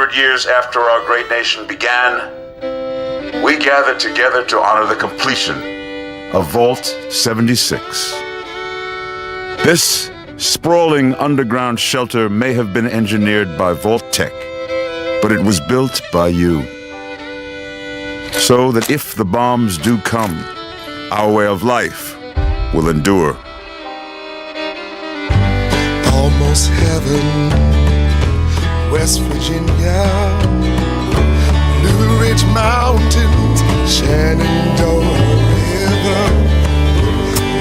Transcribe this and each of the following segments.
100 years after our great nation began, we gather together to honor the completion of Vault 76. This sprawling underground shelter may have been engineered by Vault Tech, but it was built by you. So that if the bombs do come, our way of life will endure. Almost heaven, West Virginia, Blue Ridge Mountains, Shenandoah River.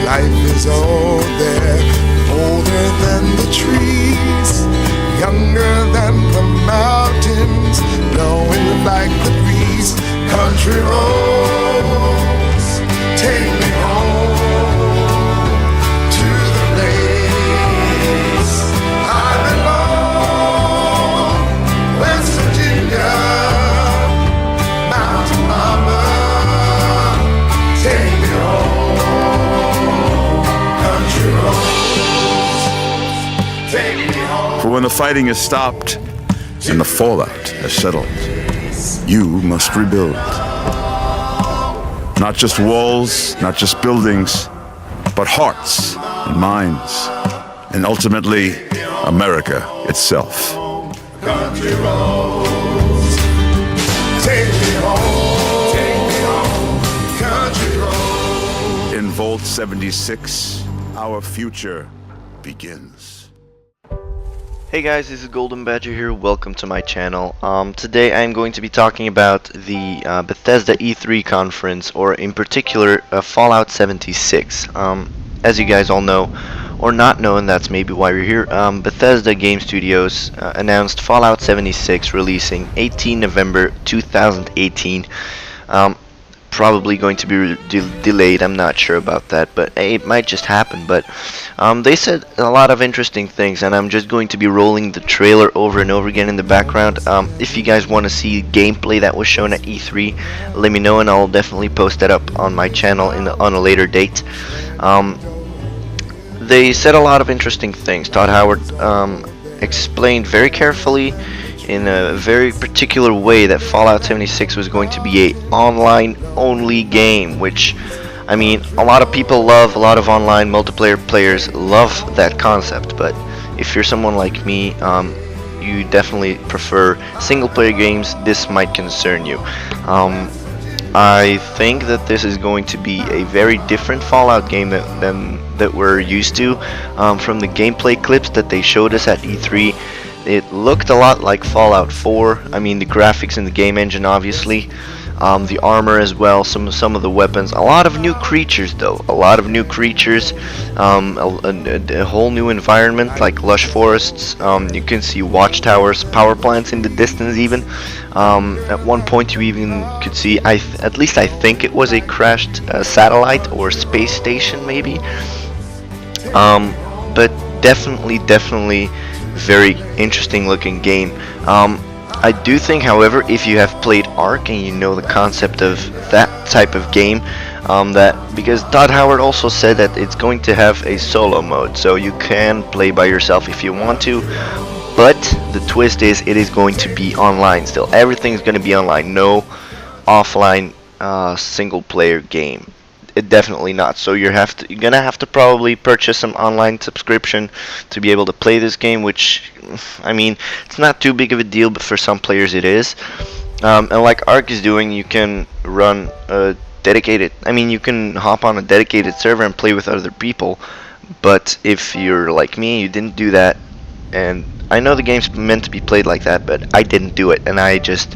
Life is all there, older than the trees, younger than the mountains, blowing like the breeze. Country roads, take me home to the place I belong. West Virginia, Mountain Mama, take me home. Country roads, take me home. For when the fighting is stopped and the fallout has settled, you must rebuild. Not just walls, not just buildings, but hearts and minds, and ultimately, America itself. Country roads, take me home, country roads. In Vault 76, our future begins. Hey guys, this is Goldenbadger here. Welcome to my channel. Today I'm going to be talking about the Bethesda E3 conference, or in particular Fallout 76. As you guys all know, or not know, and that's maybe why we're here, Bethesda Game Studios announced Fallout 76 releasing 18 November 2018. Probably going to be delayed. I'm not sure about that, but hey, it might just happen. But they said a lot of interesting things, and I'm just going to be rolling the trailer over and over again in the background. If you guys want to see gameplay that was shown at E3, let me know, and I'll definitely post that up on my channel on a later date. They said a lot of interesting things. Todd Howard explained very carefully, in a very particular way, that Fallout 76 was going to be a online only game, which, I mean, a lot of people love, a lot of online multiplayer players love that concept, but if you're someone like me, you definitely prefer single player games, this might concern you. I think that this is going to be a very different Fallout game that we're used to. From the gameplay clips that they showed us at E3, it looked a lot like Fallout 4. I mean, the graphics in the game engine, obviously, the armor as well, some of the weapons, a lot of new creatures though, a lot of new creatures, a whole new environment like lush forests. You can see watchtowers, power plants in the distance even. At one point you even could see, at least I think it was a crashed satellite or space station maybe. But definitely very interesting looking game. I do think, however, if you have played Ark and you know the concept of that type of game, that because Todd Howard also said that it's going to have a solo mode, so you can play by yourself if you want to, but the twist is it is going to be online still. Everything's going to be online, no offline single player game. Definitely not. So you're gonna have to probably purchase some online subscription to be able to play this game, which, I mean, it's not too big of a deal, but for some players it is. And like Ark is doing, you can run a dedicated, I mean, you can hop on a dedicated server and play with other people, but if you're like me, you didn't do that, and I know the game's meant to be played like that, but I didn't do it, and I just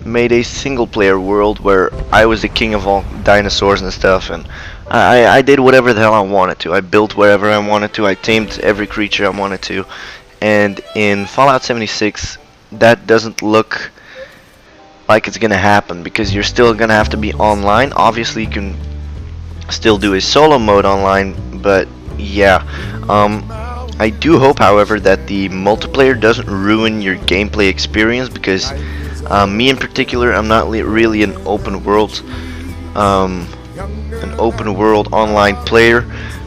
made a single player world where I was the king of all dinosaurs and stuff, and I did whatever the hell I wanted to. I built wherever I wanted to, I tamed every creature I wanted to, and in Fallout 76 that doesn't look like it's gonna happen, because you're still gonna have to be online. Obviously you can still do a solo mode online, but yeah, I do hope, however, that the multiplayer doesn't ruin your gameplay experience, because me in particular, I'm not really an open world online player,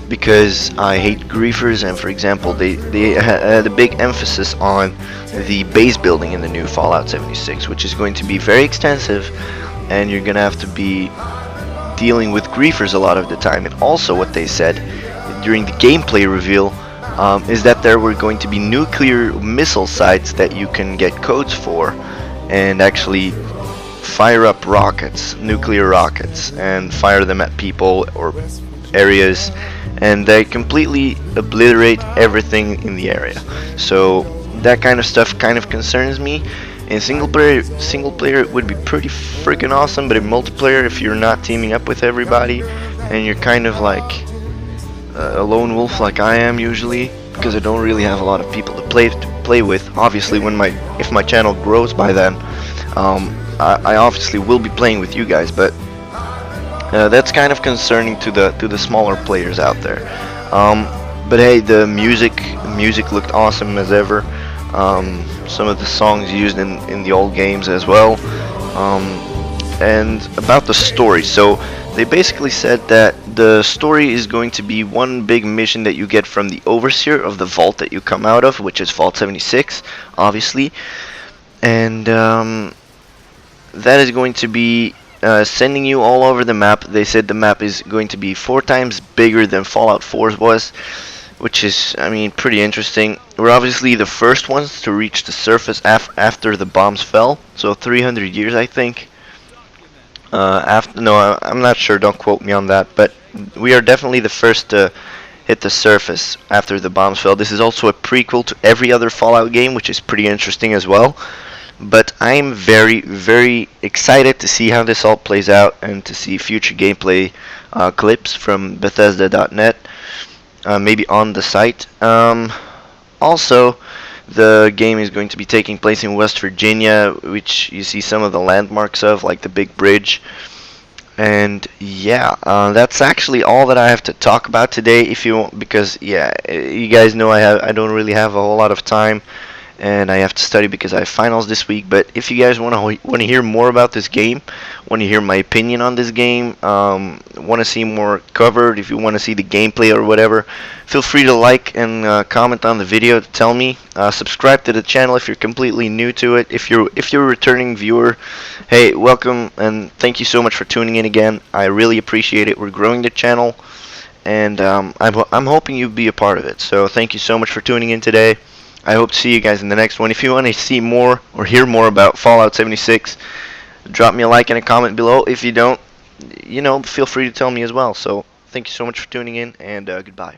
because I hate griefers, and for example, they had a big emphasis on the base building in the new Fallout 76, which is going to be very extensive, and you're gonna have to be dealing with griefers a lot of the time. And also, what they said during the gameplay reveal is that there were going to be nuclear missile sites that you can get codes for, and actually fire up rockets, nuclear rockets, and fire them at people or areas, and they completely obliterate everything in the area. So that kind of stuff kind of concerns me. In single player it would be pretty freaking awesome, but in multiplayer, if you're not teaming up with everybody and you're kind of like a lone wolf like I am usually, because I don't really have a lot of people to play with. Obviously, if my channel grows by then, I obviously will be playing with you guys, but that's kind of concerning to the smaller players out there. But hey, the music looked awesome as ever. Some of the songs used in the old games as well. And about the story, so they basically said that the story is going to be one big mission that you get from the overseer of the vault that you come out of, which is Vault 76, obviously. And that is going to be sending you all over the map. They said the map is going to be 4 times bigger than Fallout 4 was, which is, I mean, pretty interesting. We're obviously the first ones to reach the surface after the bombs fell, so 300 years, I think. No, I'm not sure, don't quote me on that, but we are definitely the first to hit the surface after the bombs fell. This is also a prequel to every other Fallout game, which is pretty interesting as well. But I'm very, very excited to see how this all plays out and to see future gameplay clips from Bethesda.net, maybe on the site. Also, the game is going to be taking place in West Virginia, which you see some of the landmarks of, like the big bridge. And yeah, that's actually all that I have to talk about today. If you want, because yeah, you guys know I don't really have a whole lot of time, and I have to study because I have finals this week. But if you guys want to hear more about this game, want to hear my opinion on this game, want to see more covered, if you want to see the gameplay or whatever, feel free to like and comment on the video to tell me. Subscribe to the channel if you're completely new to it. If you're a returning viewer, hey, welcome and thank you so much for tuning in again. I really appreciate it. We're growing the channel, and I'm hoping you'll be a part of it. So thank you so much for tuning in today. I hope to see you guys in the next one. If you want to see more or hear more about Fallout 76, drop me a like and a comment below. If you don't, feel free to tell me as well. So thank you so much for tuning in, and goodbye.